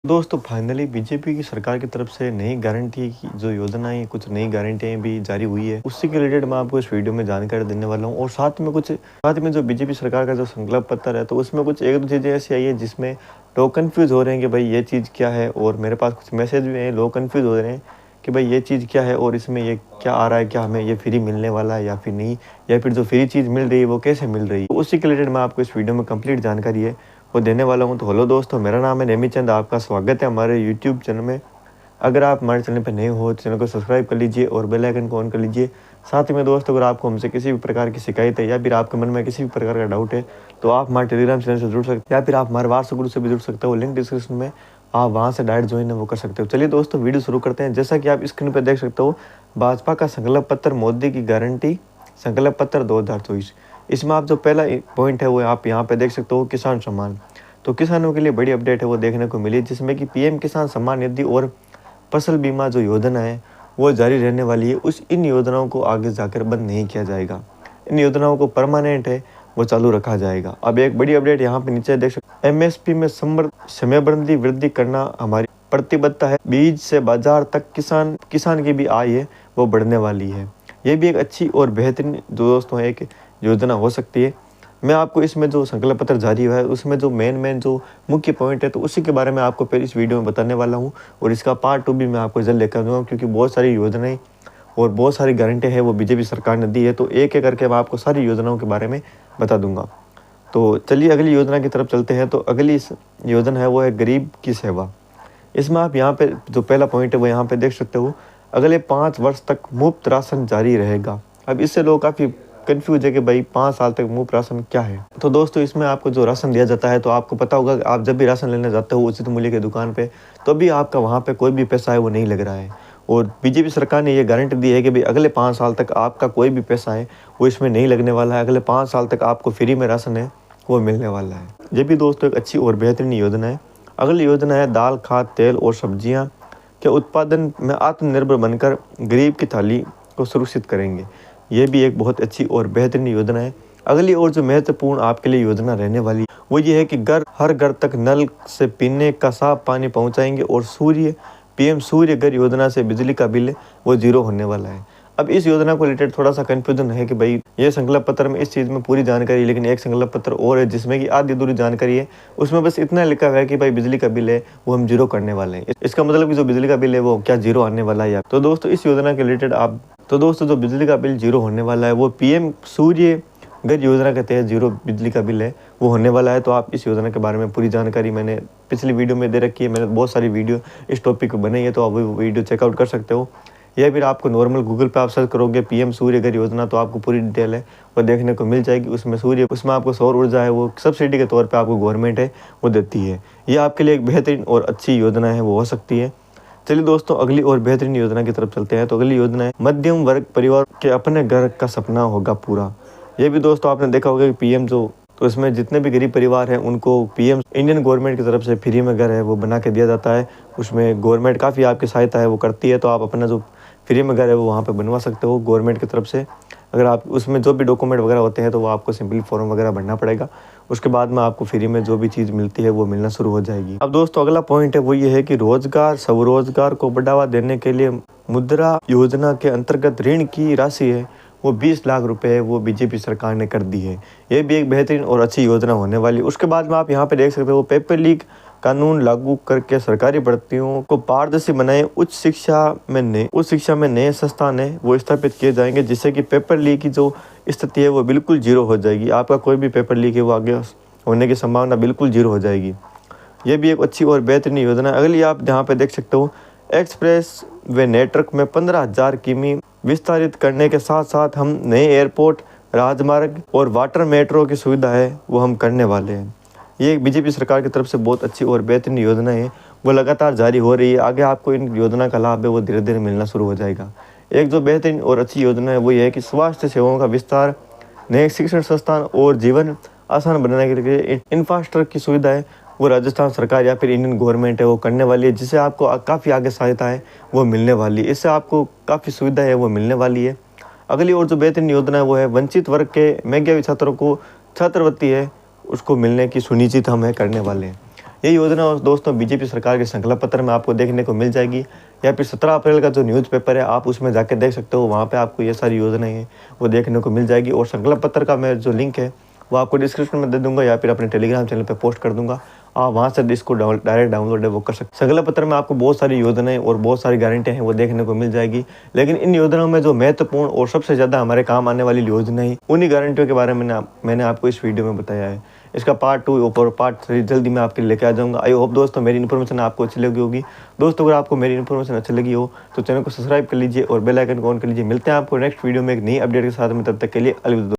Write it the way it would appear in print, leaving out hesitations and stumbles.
दोस्तों finally BJP की सरकार की तरफ से नई गारंटी की जो योजनाएं कुछ नई गारंटियां भी जारी हुई है, उसी के रिलेटेड मैं आपको इस वीडियो में जानकारी देने वाला हूं। और साथ में जो बीजेपी सरकार का जो संकल्प पत्र है, तो उसमें कुछ एक दो चीज़ें ऐसी आई है जिसमें लोग कन्फ्यूज़ हो रहे हैं कि भाई ये चीज़ क्या है। और मेरे पास कुछ मैसेज भी हैं, लोग कन्फ्यूज़ हो रहे हैं कि भाई ये चीज़ क्या है और इसमें ये क्या आ रहा है, क्या हमें ये फ्री मिलने वाला है या फिर नहीं, या फिर जो फ्री चीज़ मिल रही है वो कैसे मिल रही है। तो उसी के रिलेटेड मैं आपको इस वीडियो में कंप्लीट जानकारी है वो देने वाला हूं। तो हेलो दोस्तों, मेरा नाम है नेमी चंद, आपका स्वागत है हमारे यूट्यूब चैनल में। अगर आप हमारे चैनल पर नए हो तो चैनल को सब्सक्राइब कर लीजिए और बेल आइकन को ऑन कर लीजिए। साथ ही में दोस्तों, अगर आपको हमसे किसी भी प्रकार की शिकायत है या फिर आपके मन में किसी भी प्रकार का डाउट है, तो आप हमारे टेलीग्राम चैनल से जुड़ सकते हैं या फिर आप हमारे व्हाट्सएप ग्रुप से भी जुड़ सकते हो। लिंक डिस्क्रिप्शन में, आप वहाँ से डायरेक्ट ज्वाइन है वो कर सकते हो। चलिए दोस्तों, वीडियो शुरू करते हैं। जैसा कि आप स्क्रीन पर देख सकते हो, भाजपा का संकल्प पत्र, मोदी की गारंटी, संकल्प पत्र 2024। इसमें आप जो पहला पॉइंट है वो आप यहाँ पे देख सकते हो, किसान सम्मान। तो किसानों के लिए बड़ी अपडेट है वो देखने को मिली, जिसमें कि पीएम किसान सम्मान निधि और फसल बीमा जो योजना है वो जारी रहने वाली है। इन योजनाओं को आगे जाकर बंद नहीं किया जाएगा। इन योजनाओं को परमानेंट है वो चालू रखा जाएगा। अब एक बड़ी अपडेट यहाँ पे नीचे देख सकते, एमएसपी में समयबंदी वृद्धि करना हमारी प्रतिबद्धता है। बीज से बाजार तक किसान की भी आय है वो बढ़ने वाली है। ये भी एक अच्छी और बेहतरीन जो दोस्तों एक योजना हो सकती है। मैं आपको इसमें जो संकल्प पत्र जारी हुआ है उसमें जो मेन जो मुख्य पॉइंट है, तो उसी के बारे में आपको पहले इस वीडियो में बताने वाला हूं। और इसका पार्ट 2 भी मैं आपको जल्द लेकर दूंगा, क्योंकि बहुत सारी योजनाएं और बहुत सारी गारंटियां हैं वो बीजेपी सरकार ने दी है। तो एक एक करके मैं आपको सारी योजनाओं के बारे में बता दूंगा। तो चलिए अगली योजना की तरफ चलते हैं। तो अगली योजना है वो है गरीब की सेवा। इसमें आप यहाँ पे जो पहला पॉइंट है वो यहाँ पे देख सकते हो, अगले 5 वर्ष तक मुफ्त राशन जारी रहेगा। अब इससे लोग काफ़ी कन्फ्यूज है कि भाई 5 साल तक मुफ्त राशन क्या है। तो दोस्तों, इसमें आपको जो राशन दिया जाता है, तो आपको पता होगा कि आप जब भी राशन लेने जाते हो उचित मूल्य की दुकान पे, तो भी आपका वहाँ पे कोई भी पैसा है वो नहीं लग रहा है। और बीजेपी सरकार ने ये गारंटी दी है कि भाई अगले 5 साल तक आपका कोई भी पैसा है वो इसमें नहीं लगने वाला है। अगले 5 साल तक आपको फ्री में राशन है वो मिलने वाला है। ये भी दोस्तों एक अच्छी और बेहतरीन योजना है। अगली योजना है दाल, खाद, तेल और सब्जियां के उत्पादन में आत्मनिर्भर बनकर गरीब की थाली को सुरक्षित करेंगे। ये भी एक बहुत अच्छी और बेहतरीन योजना है। अगली और जो महत्वपूर्ण आपके लिए योजना रहने वाली वो ये है कि हर घर तक नल से पीने का साफ पानी पहुंचाएंगे। और पीएम सूर्य घर योजना से बिजली का बिल वो 0 होने वाला है। अब इस योजना को रिलेटेड थोड़ा सा कंफ्यूजन है कि भाई ये संकल्प पत्र में इस चीज़ में पूरी जानकारी है, लेकिन एक संकल्प पत्र और है जिसमें कि आधी अधूरी जानकारी है। उसमें बस इतना लिखा हुआ है कि भाई बिजली का बिल है वो हम 0 करने वाले हैं। इसका मतलब कि जो बिजली का बिल है वो क्या 0 आने वाला है। तो दोस्तों, इस योजना के रिलेटेड जो बिजली का बिल 0 होने वाला है वो पीएम सूर्य घर योजना के तहत 0 बिजली का बिल है वो होने वाला है। तो आप इस योजना के बारे में पूरी जानकारी मैंने पिछली वीडियो में दे रखी है। मैंने बहुत सारी वीडियो इस टॉपिक पर बनाई है, तो आप वो वीडियो चेकआउट कर सकते हो। या फिर आपको नॉर्मल गूगल पे आप सर्च करोगे पीएम सूर्य घर योजना, तो आपको पूरी डिटेल है वो देखने को मिल जाएगी। उसमें आपको सौर ऊर्जा है वो सब्सिडी के तौर पे आपको गवर्नमेंट है वो देती है। ये आपके लिए एक बेहतरीन और अच्छी योजना है वो हो सकती है। चलिए दोस्तों, अगली और बेहतरीन योजना की तरफ चलते हैं। तो अगली योजना है मध्यम वर्ग परिवार के अपने घर का सपना होगा पूरा। ये भी दोस्तों आपने देखा होगा कि पीएम तो इसमें जितने भी गरीब परिवार हैं उनको पीएम इंडियन गवर्नमेंट की तरफ से फ्री में घर है वो बना के दिया जाता है। उसमें गवर्नमेंट काफ़ी आपकी सहायता है वो करती है। तो आप अपना जो फ्री में घर है वो वहाँ पे बनवा सकते हो गवर्नमेंट की तरफ से। अगर आप उसमें जो भी डॉक्यूमेंट वगैरह होते हैं तो वो आपको सिंपली फॉर्म वगैरह भरना पड़ेगा। उसके बाद में आपको फ्री में जो भी चीज़ मिलती है वो मिलना शुरू हो जाएगी। अब दोस्तों, अगला पॉइंट है वो ये है कि स्वरोजगार को बढ़ावा देने के लिए मुद्रा योजना के अंतर्गत ऋण की राशि है वो 20 लाख रुपए है वो बीजेपी सरकार ने कर दी है। ये भी एक बेहतरीन और अच्छी योजना होने वाली। उसके बाद में आप यहाँ पे देख सकते हो, पेपर लीक कानून लागू करके सरकारी भर्तियों को पारदर्शी बनाए। उच्च शिक्षा में नए संस्थान है वो स्थापित किए जाएंगे, जिससे कि पेपर लीक की जो स्थिति है वो बिल्कुल 0 हो जाएगी। आपका कोई भी पेपर लीक है वो आगे होने की संभावना बिल्कुल 0 हो जाएगी। ये भी एक अच्छी और बेहतरीन योजना है। अगली आप यहाँ पे देख सकते हो, एक्सप्रेस वे नेटवर्क में 15,000 किमी विस्तारित करने के साथ साथ हम नए एयरपोर्ट, राजमार्ग और वाटर मेट्रो की सुविधा है वो हम करने वाले हैं। ये एक बीजेपी सरकार की तरफ से बहुत अच्छी और बेहतरीन योजना है वो लगातार जारी हो रही है। आगे आपको इन योजना का लाभ है वो धीरे धीरे मिलना शुरू हो जाएगा। एक जो बेहतरीन और अच्छी योजना है वो ये है कि स्वास्थ्य सेवाओं का विस्तार, नए शिक्षण संस्थान और जीवन आसान बनाने के लिए इंफ्रास्ट्रक्चर की सुविधा है वो राजस्थान सरकार या फिर इंडियन गवर्नमेंट है वो करने वाली है, जिससे आपको काफ़ी आगे सहायता है वो मिलने वाली है। इससे आपको काफ़ी सुविधा है वो मिलने वाली है। अगली और जो बेहतरीन योजना है वो है वंचित वर्ग के मेधावी छात्रों को छात्रवृत्ति है उसको मिलने की सुनिश्चित हम है करने वाले हैं। ये योजना दोस्तों बीजेपी सरकार के संकल्प पत्र में आपको देखने को मिल जाएगी, या फिर 17 अप्रैल का जो न्यूज़पेपर है आप उसमें जाके देख सकते हो, वहाँ पे आपको ये सारी योजनाएं हैं वो देखने को मिल जाएगी। और संकल्प पत्र का मैं जो लिंक है वो आपको डिस्क्रिप्शन में दे दूंगा, या फिर अपने टेलीग्राम चैनल पे पोस्ट कर दूंगा, आप वहाँ से इसको डायरेक्ट डाउनलोड है वो कर सकते हैं। संकल्प पत्र में आपको बहुत सारी योजनाएं और बहुत सारी गारंटियां हैं वो देखने को मिल जाएगी, लेकिन इन योजनाओं में जो महत्वपूर्ण और सबसे ज़्यादा हमारे काम आने वाली योजनाएं, उन्हीं गारंटियों के बारे में मैंने आपको इस वीडियो में बताया है। इसका पार्ट 2 और पार्ट 3 जल्दी मैं आपके लिए लेके आ जाऊँगा। आई होप दोस्तों मेरी इन्फॉर्मेशन आपको अच्छी लगी होगी। दोस्तों अगर आपको मेरी इन्फॉर्मेशन अच्छी लगी हो तो चैनल को सब्सक्राइब कर लीजिए और बेल आइकन को ऑन कर लीजिए। मिलते हैं आपको नेक्स्ट वीडियो में एक नई अपडेट के साथ में, तब तक के लिए अलविदा।